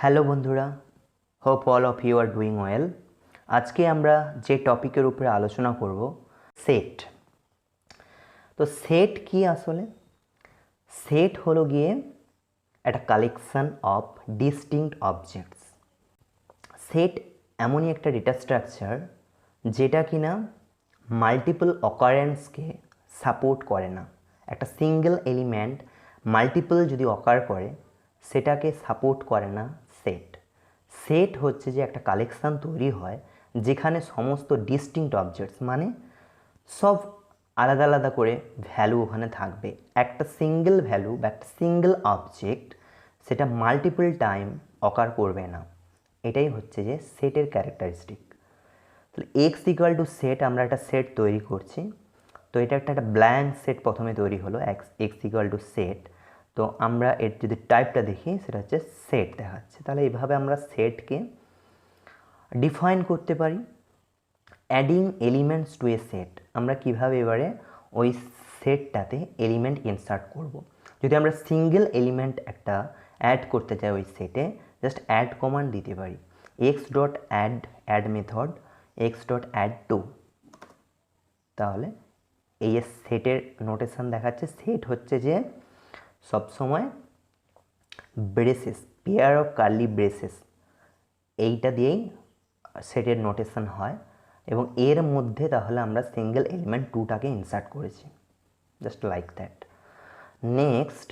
Hello বন্ধুরা, hope all of you are doing well. আজকে আমরা যে টপিকের উপরে আলোচনা করব, সেট। তো সেট কি আসলে? সেট হলো গিয়ে একটা collection of distinct objects. Set এমনই একটা ডেটা স্ট্রাকচার যেটা কিনা মাল্টিপল অকারেন্সকে সাপোর্ট করে না। একটা সিঙ্গেল এলিমেন্ট মাল্টিপল যদি অকার করে সেটাকে সাপোর্ট করে না সেট। সেট হচ্ছে যে একটা কালেকশান তৈরি হয় যেখানে সমস্ত ডিস্টিংক্ট অবজেক্টস মানে সব আলাদা আলাদা করে ভ্যালু ওখানে থাকবে। একটা সিঙ্গেল ভ্যালু বা একটা সিঙ্গেল অবজেক্ট সেটা মাল্টিপল টাইম অকার করবে না। এটাই হচ্ছে যে সেটের ক্যারেক্টারিস্টিক। তাহলে এক্স ইকুয়াল টু সেট, আমরা একটা সেট তৈরি করছি। তো এটা একটা ব্ল্যাঙ্ক সেট প্রথমে তৈরি হলো, এক্স ইকুয়াল টু সেট। তো আমরা এর যদি টাইপটা দেখি সেটা হচ্ছে সেট দেখাচ্ছে। তাহলে এইভাবে আমরা সেটকে ডিফাইন করতে পারি। Adding elements to a set, আমরা কিভাবে এবারে ওই সেটটাতে এলিমেন্ট ইনসার্ট করব। যদি আমরা সিঙ্গেল এলিমেন্ট একটা অ্যাড করতে চাই ওই সেটে, জাস্ট অ্যাড কমান্ড দিতে পারি, x dot add method x dot add two. তাহলে এই সেটের নোটেশন দেখাচ্ছে। সেট হচ্ছে যে সবসময় braces, pair of curly braces, এইটা দিয়েই সেটের নোটেশন হয়। এবং এর মধ্যে তাহলে আমরা সিঙ্গেল এলিমেন্ট টুটাকে ইনসার্ট করেছি, just like that. Next,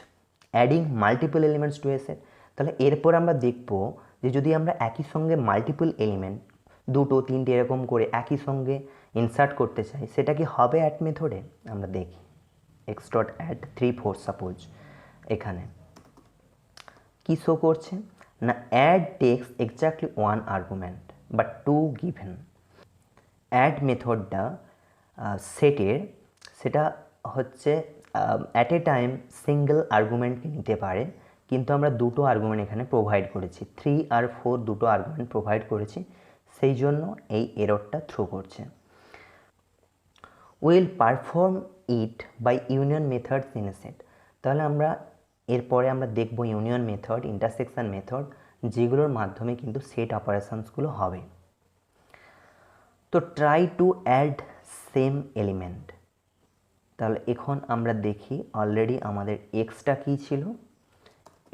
adding multiple elements to a set. তাহলে এরপর আমরা দেখব যে যদি আমরা একই সঙ্গে মাল্টিপল এলিমেন্ট দুটো তিনটে এরকম করে একই সঙ্গে ইনসার্ট করতে চাই, সেটা কি হবে অ্যাড মেথডে? আমরা দেখি এক্স ডট অ্যাড 3 4 সাপোজ। এখানে কি শো করছে না, add takes exactly one argument but two given. Add মেথডটা সেটের, সেটা হচ্ছে অ্যাট এ টাইম সিঙ্গেল আর্গুমেন্টকে নিতে পারে, কিন্তু আমরা দুটো আর্গুমেন্ট এখানে প্রোভাইড করেছি, 3 আর 4 দুটো আর্গুমেন্ট প্রোভাইড করেছি, সেই জন্য এই এররটা থ্রো করছে। Will perform it by union methods in a set. তাহলে আমরা এরপরে আমরা দেখব ইউনিয়ন মেথড, ইন্টারসেকশন মেথড, যেগুলোর মাধ্যমে কিন্তু সেট অপারেশনসগুলো হবে। তো try to add same element. তাহলে এখন আমরা দেখি অলরেডি আমাদের এক্সটা কী ছিল।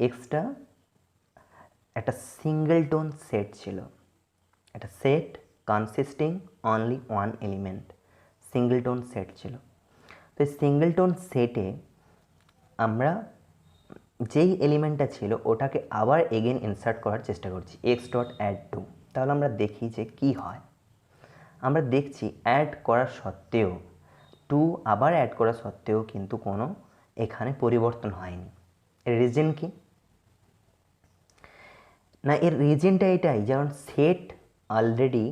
এক্সটা একটা সিঙ্গেলটন সেট ছিল, একটা set consisting only one element, singleton set ছিল। তো এই সিঙ্গেলটন সেটে আমরা যেই এলিমেন্টটা ছিল ওটাকে আবার এগেন ইনসার্ট করার চেষ্টা করছি, এক্স ডট অ্যাড টু। তাহলে আমরা দেখি যে কি হয়। আমরা দেখছি অ্যাড করা সত্ত্বেও, টু আবার অ্যাড করা সত্ত্বেও কিন্তু কোনো এখানে পরিবর্তন হয়নি। এর রিজন কি না, এর রিজনটা এটাই, যেমন সেট অলরেডি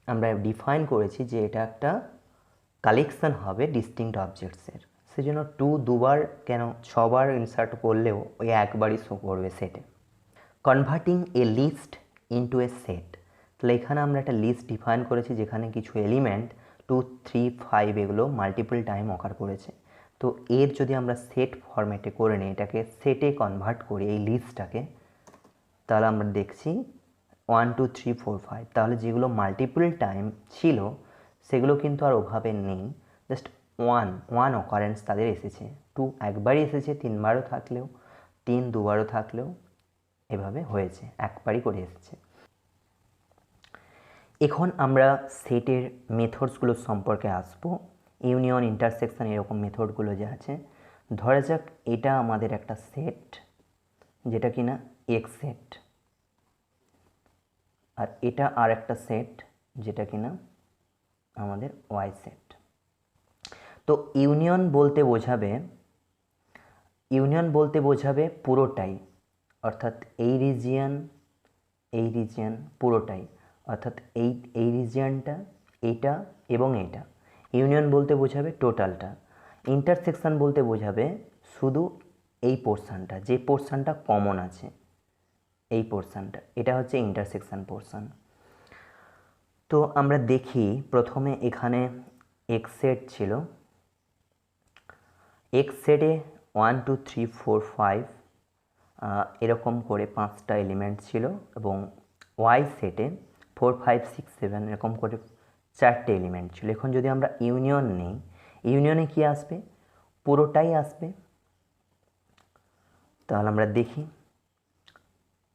আমরা ডিফাইন করেছি যে এটা একটা কালেকশন হবে ডিস্টিংক্ট অবজেক্টসের, সেজন্য টু দুবার কেন ছবার ইনসার্ট করলেও ওই একবারই শো করবে সেটে। Converting a list into a set. তাহলে এখানে আমরা একটা লিস্ট ডিফাইন করেছি যেখানে কিছু এলিমেন্ট 2 3 5 এগুলো মাল্টিপল টাইম অকার করেছে। তো এর যদি আমরা সেট ফরম্যাটে করে নিই, এটাকে সেটে কনভার্ট করি এই লিস্টটাকে, তাহলে আমরা দেখছি 1 2 3 4 5। তাহলে যেগুলো মাল্টিপল টাইম ছিল সেগুলো কিন্তু আর ওভাবে নেই, জাস্ট ওয়ান অকারেন্স তাদের এসেছে। 2 একবারই এসেছে, 3বারও থাকলেও, 3 দুবারও থাকলেও এভাবে হয়েছে, একবারই করে এসেছে। এখন আমরা সেটের মেথডসগুলো সম্পর্কে আসবো, ইউনিয়ন, ইন্টারসেকশন, এরকম মেথডগুলো যে আছে। ধরা যাক এটা আমাদের একটা সেট যেটা কিনা এক্স সেট, আর এটা আর একটা সেট যেটা কিনা আমাদের ওয়াই সেট। তো ইউনিয়ন বলতে বোঝাবে পুরোটাই, অর্থাৎ এই রিজিয়ন পুরোটাই, অর্থাৎ এই রিজিয়নটা, এইটা এবং এইটা। ইউনিয়ন বলতে বোঝাবে টোটালটা। ইন্টারসেকশন বলতে বোঝাবে শুধু এই পোর্শনটা, যে পোর্শনটা কমন আছে, এই পোর্শনটা, এটা হচ্ছে ইন্টারসেকশন পোর্শন। তো আমরা দেখি প্রথমে এখানে এক্স সেট ছিল, এক্স সেটে 1 2 3 4 5 এরকম করে 5টা এলিমেন্ট ছিল এবং ওয়াই সেটে 4 5 6 7 এরকম করে 4টে এলিমেন্ট ছিল। এখন যদি আমরা ইউনিয়ন নিই, ইউনিয়নে কি আসবে? পুরোটাই আসবে। তাহলে আমরা দেখি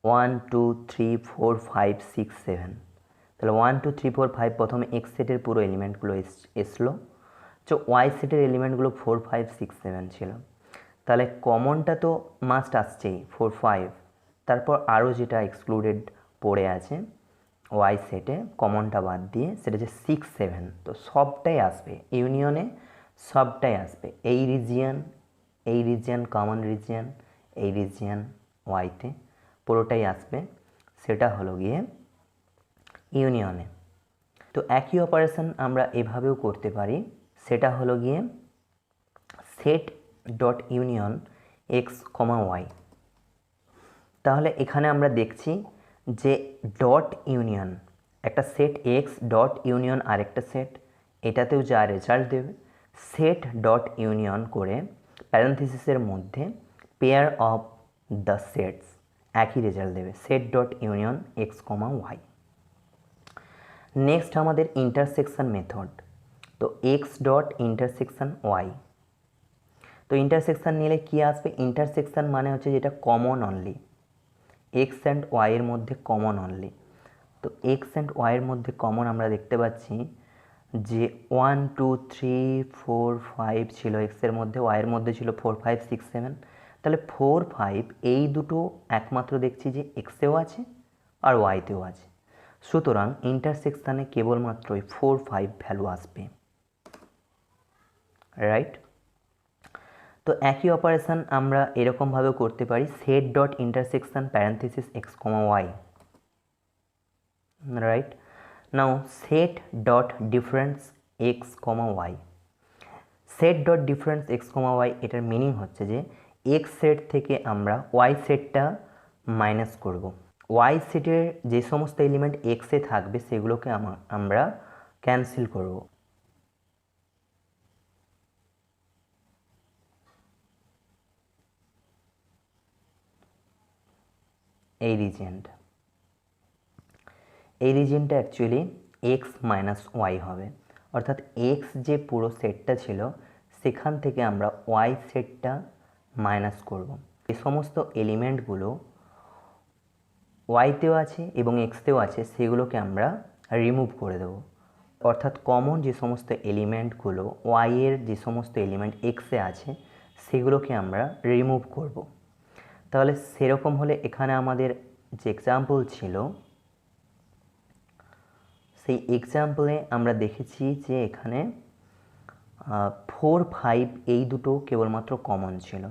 1 2 3 4 5 6 7, তাহলে 1 2 3 4 5 প্রথমে এক্স সেটের পুরো এলিমেন্টগুলো এসলো। তো ওয়াই সেটের এলিমেন্টগুলো 4 5 6 7 ছিল। তাহলে কমনটা তো মাস্ট আসছেই 4 5, তারপর আরও যেটা এক্সক্লুডেড পড়ে আছে ওয়াই সেটে কমনটা বাদ দিয়ে সেটা হচ্ছে 6 7, তো সবটাই আসবে ইউনিয়নে, সবটাই আসবে। এই রিজিয়ান কমন রিজিয়ান, এই রিজিয়ান ওয়াইতে পুরোটাই আসবে, সেটা হলো গিয়ে ইউনিয়নে। তো একই অপারেশন আমরা এভাবেও করতে পারি, সেটা হলো গিয়ে set dot union x comma Y. তাহলে এখানে আমরা দেখছি যে ডট ইউনিয়ন একটা সেট এক্স ডট ইউনিয়ন আরেকটা সেট, এটাতেও যা রেজাল্ট দেবে সেট ডট ইউনিয়ন করে প্যারেন্থেসিসের মধ্যে পেয়ার অফ দ্য সেটস একই রেজাল্ট দেবে, set dot union x comma y. Next আমাদের ইন্টারসেকশন মেথড। তো এক্স ডট ইন্টারসেকশন ওয়াই, তো ইন্টারসেকশন নিলে কি আসবে? ইন্টারসেকশন মানে হচ্ছে যেটা কমন অনলি, এক্স অ্যান্ড ওয়াইয়ের মধ্যে কমন অনলি। তো এক্স অ্যান্ড ওয়াইয়ের মধ্যে কমন আমরা দেখতে পাচ্ছি যে 1 2 3 4 5 ছিল এক্সের মধ্যে, ওয়াইয়ের মধ্যে ছিল 4 5 6 7। তাহলে 4 5 এই দুটো একমাত্র দেখছি যে এক্সেও আছে আর ওয়াইতেও আছে, সুতরাং ইন্টারসেকশানে কেবলমাত্র ওই 4 5 ভ্যালু আসবে, রাইট? তো একই অপারেশন আমরা এরকমভাবেও করতে পারি, set dot intersection parenthesis x comma y, right? Now set dot difference x comma y. Set dot difference x comma y, এটার মিনিং হচ্ছে যে এক্স সেট থেকে আমরা ওয়াই সেটটা মাইনাস করব। ওয়াই সেটের যে সমস্ত এলিমেন্ট এক্সে থাকবে সেগুলোকে আমরা ক্যান্সেল করব। এই রিজিয়নটা অ্যাকচুয়ালি এক্স মাইনাস ওয়াই হবে, অর্থাৎ এক্স যে পুরো সেটটা ছিল সেখান থেকে আমরা ওয়াই সেটটা মাইনাস করব। এই সমস্ত এলিমেন্টগুলো ওয়াইতেও আছে এবং এক্সতেও আছে সেগুলোকে আমরা রিমুভ করে দেব, অর্থাৎ কমন যে সমস্ত এলিমেন্টগুলো ওয়াইয়ের যে সমস্ত এলিমেন্ট এক্সে আছে সেগুলোকে আমরা রিমুভ করব। তাহলে সেরকম হলে এখানে আমাদের যে এক্সাম্পল ছিল সেই এক্সাম্পলে আমরা দেখেছি যে এখানে 4 5 এই দুটো কেবলমাত্র কমন ছিল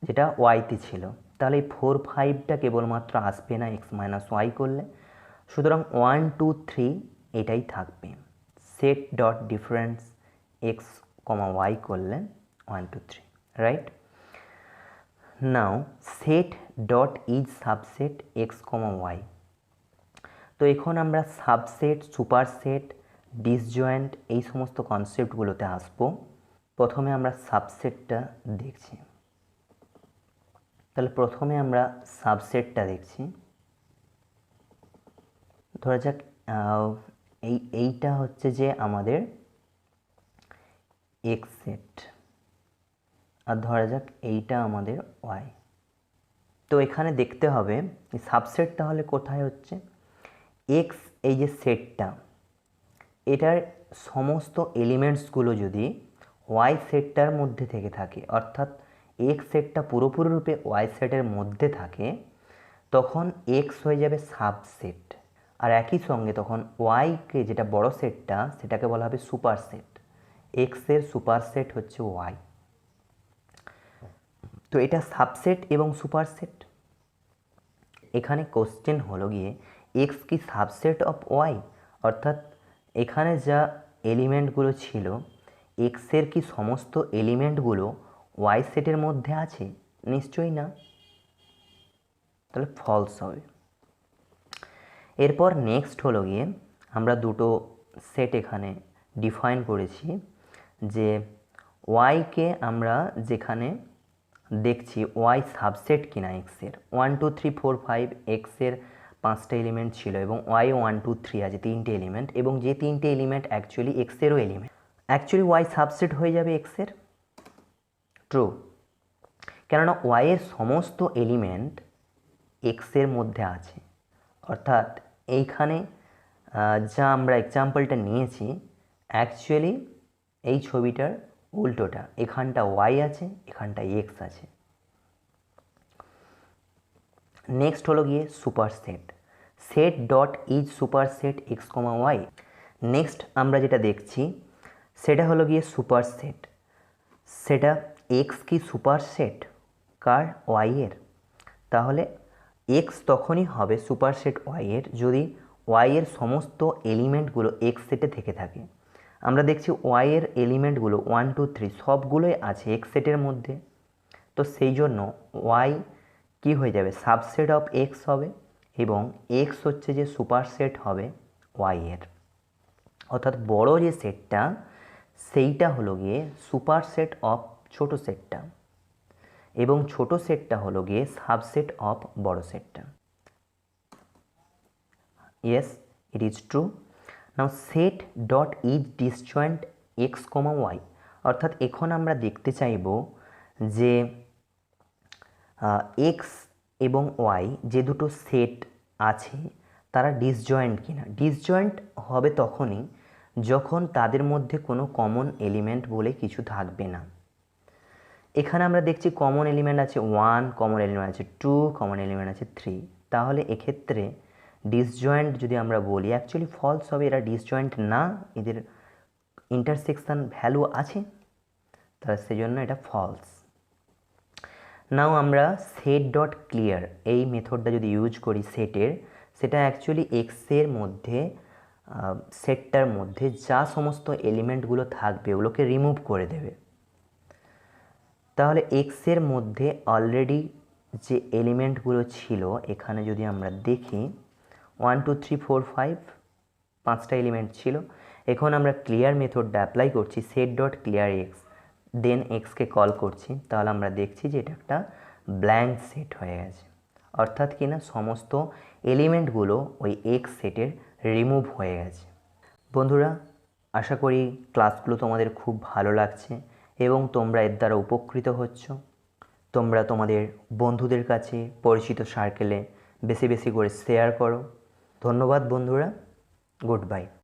যেটা ওয়াইতে ছিল, তাহলে এই 4 5টা কেবলমাত্র আসবে না এক্স মাইনাস ওয়াই করলে, সুতরাং 1 2 3 এটাই থাকবে, set dot difference x comma y করলে 1 2 3, right? Now set dot is subset x comma y. তো এখন আমরা সাবসেট, সুপারসেট, ডিসজয়েন্ট এই সমস্ত কনসেপ্টগুলোতে আসবো। প্রথমে আমরা সাবসেটটা দেখছি, তাহলে প্রথমে আমরা সাবসেটটা দেখছি। ধরা যাক এইটা হচ্ছে যে আমাদের এক্স সেট, আর ধরা যাক এইটা আমাদের ওয়াই। তো এখানে দেখতে হবে এই সাবসেট তাহলে কোথায় হচ্ছে, এক্স এই যে সেটটা এটার সমস্ত এলিমেন্টসগুলো যদি ওয়াই সেটটার মধ্যে থেকে থাকে, অর্থাৎ এক্স সেটটা পুরোপুরি রূপে ওয়াই সেটের মধ্যে থাকে, তখন এক্স হয়ে যাবে সাবসেট, আর একই সঙ্গে তখন ওয়াইকে যেটা বড় সেটটা সেটাকে বলা হবে সুপারসেট, এক্সের সুপারসেট হচ্ছে ওয়াই। তো এটা সাবসেট এবং সুপারসেট। এখানে কোশ্চেন হলো গিয়ে এক্স কি সাবসেট অফ ওয়াই, অর্থাৎ এখানে যা এলিমেন্টগুলো ছিল এক্সের কি সমস্ত এলিমেন্টগুলো ওয়াই সেটের মধ্যে আছে? নিশ্চয়ই না, তাহলে ফলস হবে। এরপর নেক্সট হলো গিয়ে আমরা দুটো সেট এখানে ডিফাইন করেছি যে ওয়াইকে আমরা যেখানে দেখছি ওয়াই সাবসেট কিনা এক্সের। 1 2 3 4 5 এক্সের 5টা এলিমেন্ট ছিল এবং ওয়াই 1 2 3 আছে 3টে এলিমেন্ট, এবং যে 3টে এলিমেন্ট অ্যাকচুয়ালি এক্সেরও এলিমেন্ট, অ্যাকচুয়ালি ওয়াই সাবসেট হয়ে যাবে এক্সের। ট্রু, কেননা ওয়াইয়ের সমস্ত এলিমেন্ট এক্সের মধ্যে আছে। অর্থাৎ এইখানে যা আমরা এক্সাম্পলটা নিয়েছি অ্যাকচুয়ালি এই ছবিটার উল্টোটা, এখানটা ওয়াই আছে, এখানটা এক্স আছে। নেক্সট হলো গিয়ে superset. Set dot is superset x comma y. Next আমরা যেটা দেখছি সেটা হলো গিয়ে সুপারসেট। সেটা এক্স কি সুপারসেট কার? ওয়াইয়ের। তাহলে এক্স তখনই হবে সুপারসেট ওয়াইয়ের যদি ওয়াইয়ের সমস্ত এলিমেন্টগুলো এক্স সেটে থেকে থাকে। আমরা দেখছি ওয়াইয়ের এলিমেন্টগুলো 1 2 3 সবগুলোই আছে এক্স সেটের মধ্যে, তো সেই জন্য ওয়াই কি হয়ে যাবে? সাবসেট অফ এক্স হবে, এবং এক্স হচ্ছে যে সুপারসেট হবে ওয়াইয়ের। অর্থাৎ বড় যে সেটটা সেইটা হলো গিয়ে সুপারসেট অফ ছোট সেটটা, এবং ছোট সেটটা হলো গিয়ে সাবসেট অফ বড় সেটটা। Yes, it is true. Now set dot is disjoint x comma y. অর্থাৎ এখন আমরা দেখতে চাইব যে এক্স এবং ওয়াই যে দুটো সেট আছে তারা ডিসজয়েন্ট কিনা। ডিসজয়েন্ট হবে তখনই যখন তাদের মধ্যে কোনো কমন এলিমেন্ট বলে কিছু থাকবে না। এখানে আমরা দেখছি কমন এলিমেন্ট আছে 1, কমন এলিমেন্ট আছে 2, কমন এলিমেন্ট আছে 3। তাহলে এক্ষেত্রে ডিসজয়েন্ট যদি আমরা বলি অ্যাকচুয়ালি ফলস হবে, এরা ডিসজয়েন্ট না, এদের ইন্টারসেকশন ভ্যালু আছে, তাহলে সেজন্য এটা ফলস। নাও আমরা সেট ডট ক্লিয়ার এই মেথডটা যদি ইউজ করি সেটের, সেটা অ্যাকচুয়ালি এক্সের মধ্যে সেটটার মধ্যে যা সমস্ত এলিমেন্টগুলো থাকবে ওগুলোকে রিমুভ করে দেবে। তাহলে এক্সের মধ্যে অলরেডি যে এলিমেন্টগুলো ছিল এখানে যদি আমরা দেখি 1 2 3 4 5 5টা এলিমেন্ট ছিল। এখন আমরা ক্লিয়ার মেথডটা অ্যাপ্লাই করছি সেট ডট ক্লিয়ার এক্স, দেন এক্সকে কল করছি, তাহলে আমরা দেখছি যে এটা একটা ব্ল্যাঙ্ক সেট হয়ে গেছে। অর্থাৎ কি না সমস্ত এলিমেন্টগুলো ওই এক্স সেটের রিমুভ হয়ে গেছে। বন্ধুরা, আশা করি ক্লাসগুলো তোমাদের খুব ভালো লাগছে এবং তোমরা এর দ্বারা উপকৃত হচ্ছ। তোমরা তোমাদের বন্ধুদের কাছে পরিচিত সার্কেলে বেশি বেশি করে শেয়ার করো। ধন্যবাদ বন্ধুরা, গুড বাই।